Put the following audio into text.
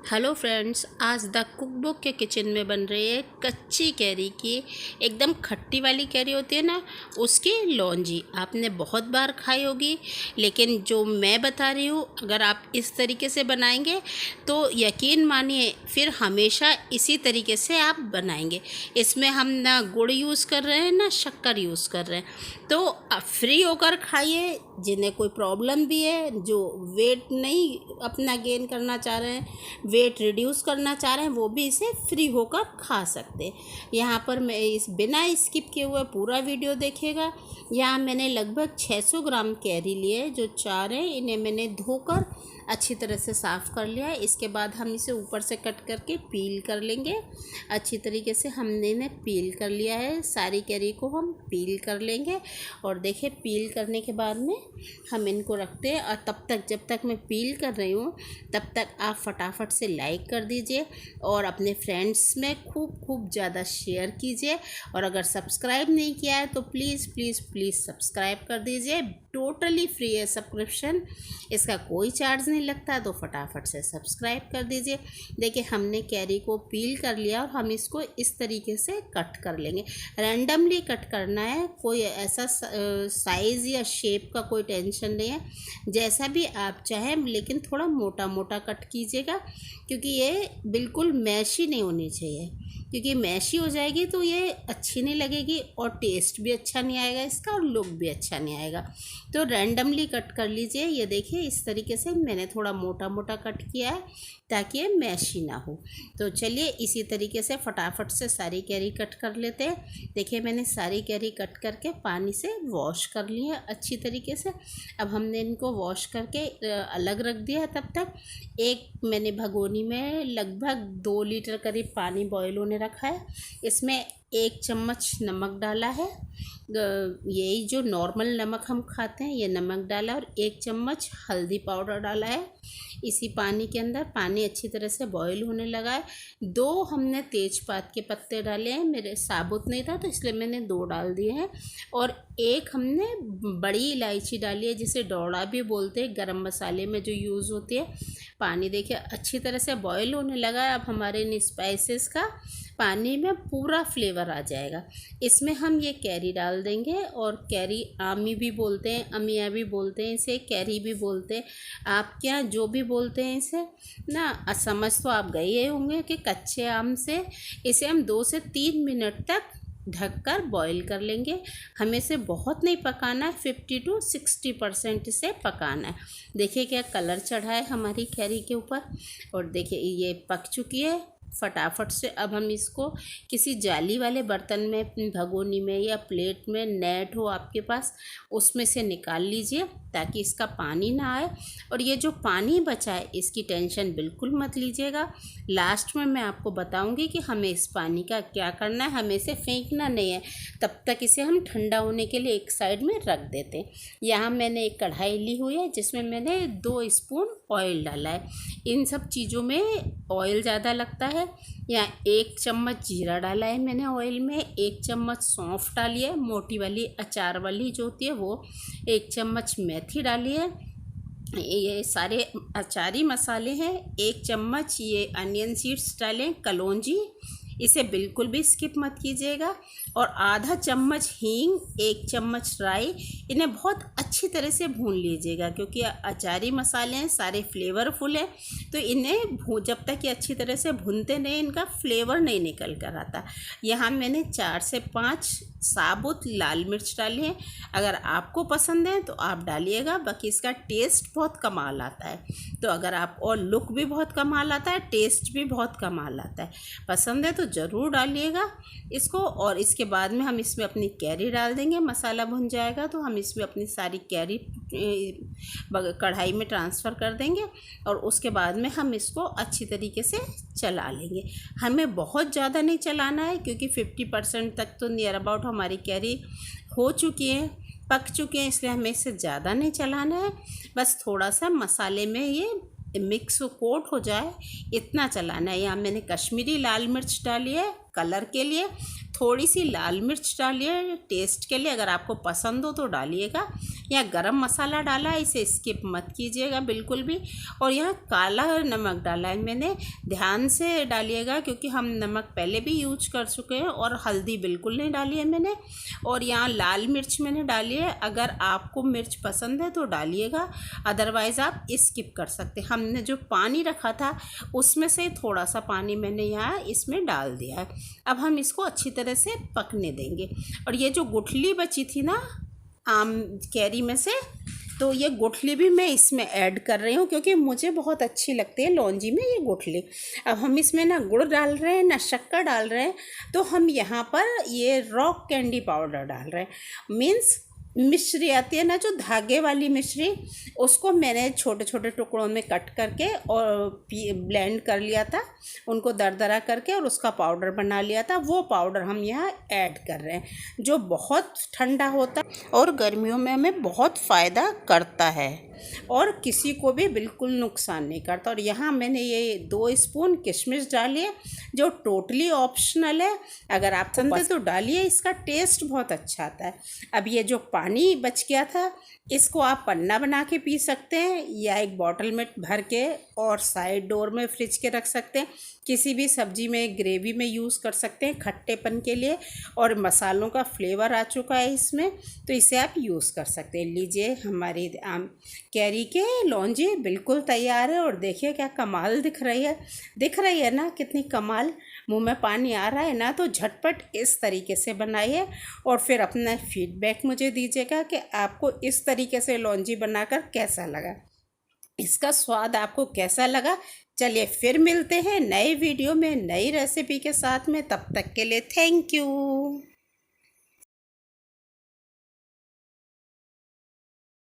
Hello friends, आज the cook book के kitchen में बन रही है कच्ची कैरी की, एकदम खट्टी वाली कैरी होती है ना, उसकी लौंजी। आपने बहुत बार खाई होगी, लेकिन जो मैं बता रही हूँ अगर आप इस तरीके से बनाएंगे तो यकीन मानिए फिर हमेशा इसी तरीके से आप बनाएंगे। इसमें हम ना गुड़ यूज़ कर रहे हैं ना शक्कर यूज़ कर रहे हैं, तो फ्री होकर खाइए। जिन्हें कोई प्रॉब्लम भी है, जो वेट नहीं अपना गेन करना चाह रहे हैं, वेट रिड्यूस करना चाह रहे हैं, वो भी इसे फ्री होकर खा सकते हैं। यहाँ पर मैं इस बिना स्किप किए हुए पूरा वीडियो देखिएगा। यहाँ मैंने लगभग 600 ग्राम कैरी लिए, जो चार हैं इन्हें मैंने धोकर अच्छी तरह से साफ़ कर लिया है। इसके बाद हम इसे ऊपर से कट करके पील कर लेंगे। अच्छी तरीके से हमने इन्हें पील कर लिया है, सारी कैरी को हम पील कर लेंगे। और देखिए पील करने के बाद में हम इनको रखते हैं। और तब तक जब तक मैं पील कर रही हूँ तब तक आप फटाफट से लाइक कर दीजिए और अपने फ्रेंड्स में खूब ज़्यादा शेयर कीजिए। और अगर सब्सक्राइब नहीं किया है तो प्लीज़ प्लीज़ प्लीज़ सब्सक्राइब कर दीजिए। टोटली फ्री है सब्सक्रिप्शन, इसका कोई चार्ज नहीं लगता, तो फटाफट से सब्सक्राइब कर दीजिए। देखिए हमने कैरी को पील कर लिया और हम इसको इस तरीके से कट कर लेंगे। रैंडमली कट करना है, कोई ऐसा साइज़ या शेप का कोई टेंशन नहीं है, जैसा भी आप चाहें, लेकिन थोड़ा मोटा मोटा कट कीजिएगा क्योंकि ये बिल्कुल मैशी नहीं होनी चाहिए। क्योंकि मैशी हो जाएगी तो ये अच्छी नहीं लगेगी और टेस्ट भी अच्छा नहीं आएगा इसका और लुक भी अच्छा नहीं आएगा। तो रैंडमली कट कर लीजिए। ये देखिए इस तरीके से मैंने थोड़ा मोटा मोटा कट किया है ताकि ये मैशी ना हो। तो चलिए इसी तरीके से फटाफट से सारी कैरी कट कर लेते हैं। देखिए मैंने सारी कैरी कट करके पानी से वॉश कर ली है अच्छी तरीके से। अब हमने इनको वॉश करके अलग रख दिया है। तब तक एक मैंने भगोनी में लगभग 2 लीटर करीब पानी बॉयल होने रखा है। इसमें 1 चम्मच नमक डाला है, यही जो नॉर्मल नमक हम खाते हैं ये नमक डाला, और 1 चम्मच हल्दी पाउडर डाला है इसी पानी के अंदर। पानी अच्छी तरह से बॉईल होने लगा है। 2 हमने तेज़पात के पत्ते डाले हैं, मेरे साबुत नहीं था तो इसलिए मैंने 2 डाल दिए हैं। और 1 हमने बड़ी इलायची डाली है, जिसे डौड़ा भी बोलते हैं, गरम मसाले में जो यूज़ होती है। पानी देखिए अच्छी तरह से बॉईल होने लगा है। अब हमारे इन स्पाइसेस का पानी में पूरा फ्लेवर आ जाएगा। इसमें हम ये कैरी डाल देंगे, और कैरी आमी भी बोलते हैं, अमिया भी बोलते हैं, इसे कैरी भी बोलते हैं। आप क्या जो भी बोलते हैं इसे ना, समझ तो आप गए होंगे कि कच्चे आम से इसे हम 2 से 3 मिनट तक ढककर बॉईल कर लेंगे। हमें इसे बहुत नहीं पकाना है, 50 to 60% इसे पकाना है। देखिए क्या कलर चढ़ा है हमारी कैरी के ऊपर, और देखिए ये पक चुकी है फटाफट से। अब हम इसको किसी जाली वाले बर्तन में, भगोनी में या प्लेट में, नेट हो आपके पास, उसमें से निकाल लीजिए ताकि इसका पानी ना आए। और ये जो पानी बचा है इसकी टेंशन बिल्कुल मत लीजिएगा। लास्ट में मैं आपको बताऊंगी कि हमें इस पानी का क्या करना है। हमें इसे फेंकना नहीं है, तब तक इसे हम ठंडा होने के लिए एक साइड में रख देते हैं। यहाँ मैंने एक कढ़ाई ली हुई है जिसमें मैंने 2 स्पून ऑयल डाला है। इन सब चीज़ों में ऑयल ज़्यादा लगता है। यहाँ 1 चम्मच जीरा डाला है मैंने ऑयल में, 1 चम्मच सौंफ डाली है, मोटी वाली अचार वाली जो होती है वो, 1 चम्मच मेथी डाली है। ये सारे अचारी मसाले हैं। 1 चम्मच ये अनियन सीड्स डालें, कलौंजी, इसे बिल्कुल भी स्किप मत कीजिएगा। और आधा चम्मच हींग, 1 चम्मच राई, इन्हें बहुत अच्छी तरह से भून लीजिएगा क्योंकि अचारी मसाले हैं, सारे फ्लेवरफुल हैं। तो इन्हें जब तक ये अच्छी तरह से भूनते नहीं इनका फ्लेवर नहीं निकल कर आता। यहाँ मैंने 4 से 5 साबुत लाल मिर्च डाली हैं। अगर आपको पसंद है तो आप डालिएगा, बाकी इसका टेस्ट बहुत कमाल आता है। तो अगर आप, और लुक भी बहुत कमाल आता है, टेस्ट भी बहुत कमाल आता है। पसंद है तो ज़रूर डालिएगा इसको। और इसके बाद में हम इसमें अपनी कैरी डाल देंगे। मसाला भुन जाएगा तो हम इसमें अपनी सारी कैरी कढ़ाई में ट्रांसफ़र कर देंगे, और उसके बाद में हम इसको अच्छी तरीके से चला लेंगे। हमें बहुत ज़्यादा नहीं चलाना है क्योंकि 50% तक तो नियर अबाउट हमारी कैरी हो चुकी है, पक चुके हैं, इसलिए हमें इससे ज़्यादा नहीं चलाना है। बस थोड़ा सा मसाले में ये मिक्स कोट हो जाए इतना चलाना है। यहाँ मैंने कश्मीरी लाल मिर्च डाली है कलर के लिए, थोड़ी सी लाल मिर्च डालिए टेस्ट के लिए, अगर आपको पसंद हो तो डालिएगा। यहाँ गरम मसाला डाला है, इसे स्किप मत कीजिएगा बिल्कुल भी। और यहाँ काला नमक डाला है मैंने, ध्यान से डालिएगा क्योंकि हम नमक पहले भी यूज कर चुके हैं। और हल्दी बिल्कुल नहीं डाली है मैंने। और यहाँ लाल मिर्च मैंने डाली है, अगर आपको मिर्च पसंद है तो डालिएगा, अदरवाइज़ आप स्किप कर सकते हैं। हमने जो पानी रखा था उसमें से थोड़ा सा पानी मैंने यहाँ इसमें डाल दिया है। अब हम इसको अच्छी तरह से पकने देंगे। और ये जो गुठली बची थी ना आम कैरी में से, तो ये गुठली भी मैं इसमें ऐड कर रही हूँ क्योंकि मुझे बहुत अच्छी लगती है लौंजी में ये गुठली। अब हम इसमें ना गुड़ डाल रहे हैं ना शक्कर डाल रहे हैं, तो हम यहाँ पर ये रॉक कैंडी पाउडर डाल रहे हैं। मीन्स मिश्री आती है ना जो धागे वाली मिश्री, उसको मैंने छोटे छोटे टुकड़ों में कट करके और ब्लेंड कर लिया था, उनको दरदरा करके और उसका पाउडर बना लिया था। वो पाउडर हम यहाँ ऐड कर रहे हैं जो बहुत ठंडा होता है और गर्मियों में हमें बहुत फ़ायदा करता है और किसी को भी बिल्कुल नुकसान नहीं करता। और यहाँ मैंने ये 2 स्पून किशमिश डाली है जो टोटली ऑप्शनल है, अगर आप पसंद है तो डालिए, इसका टेस्ट बहुत अच्छा आता है। अब ये जो पानी बच गया था इसको आप पन्ना बना के पी सकते हैं या एक बॉटल में भर के और साइड डोर में फ्रिज के रख सकते हैं। किसी भी सब्जी में ग्रेवी में यूज़ कर सकते हैं खट्टेपन के लिए, और मसालों का फ्लेवर आ चुका है इसमें, तो इसे आप यूज़ कर सकते हैं। लीजिए हमारी आम कैरी के लौंजी बिल्कुल तैयार है। और देखिए क्या कमाल दिख रही है ना, कितनी कमाल, मुंह में पानी आ रहा है ना। तो झटपट इस तरीके से बनाइए और फिर अपना फीडबैक मुझे दीजिएगा कि आपको इस तरीके से लौंजी बनाकर कैसा लगा, इसका स्वाद आपको कैसा लगा। चलिए फिर मिलते हैं नए वीडियो में नई रेसिपी के साथ में, तब तक के लिए थैंक यू।